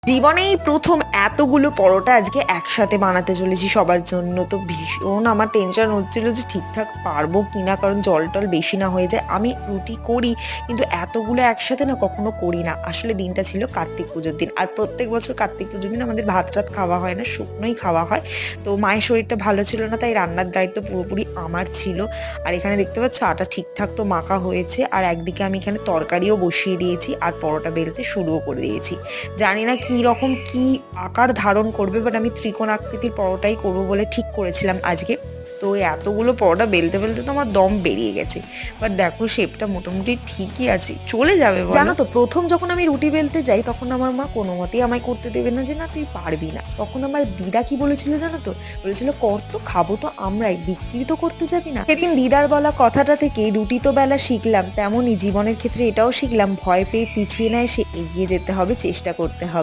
জীবনেই প্রথম এতগুলো পরোটা আজকে একসাথে বানাতে চলেছি সবার জন্য। তো ভীষণ আমার টেনশন হচ্ছিল যে ঠিকঠাক পারবো কিনা, কারণ জল টল বেশি না হয়ে যায়। আমি রুটি করি কিন্তু এতগুলো একসাথে না কখনো করি না। আসলে দিনটা ছিল কার্তিক পুজোর দিন, আর প্রত্যেক বছর কার্তিক পুজোর দিন আমাদের ভাত টাত খাওয়া হয় না, শুকনোই খাওয়া হয়। তো মায়ের শরীরটা ভালো ছিল না, তাই রান্নার দায়িত্ব পুরোপুরি আমার ছিল। আর এখানে দেখতে পাচ্ছ আটা ঠিকঠাক তো মাখা হয়েছে, আর একদিকে আমি এখানে তরকারিও বসিয়ে দিয়েছি আর পরোটা বেলতে শুরুও করে দিয়েছি। জানি না কি রকম কি আকার ধারণ করবে, বাট আমি ত্রিকোণ আকৃতির পরোটাই করবো বলে ঠিক করেছিলাম আজকে। তো এতগুলো পরোটা বেলতে বেলতে তো আমার দম বেরিয়ে গেছে। বাট দেখো শেপটা মোটামুটি ঠিকই আছে, চলে যাবে বলো। জানো তো, প্রথম যখন আমি রুটি বেলতে যাই তখন আমার মা কোনো মতেই আমায় করতে দেবে না, যে না তুই পারবি না। তখন আমার দিদা কি বলেছিল জানো তো, বলেছিল কর তো, খাবো তো আমরাই, বিক্রি তো করতে যাবি না। সেদিন দিদার বলা কথাটা থেকে রুটি তো বেলা শিখলাম, তেমনই জীবনের ক্ষেত্রে এটাও শিখলাম, ভয় পেয়ে পিছিয়ে নেয় সে এগিয়ে যেতে হবে, চেষ্টা করতে হবে।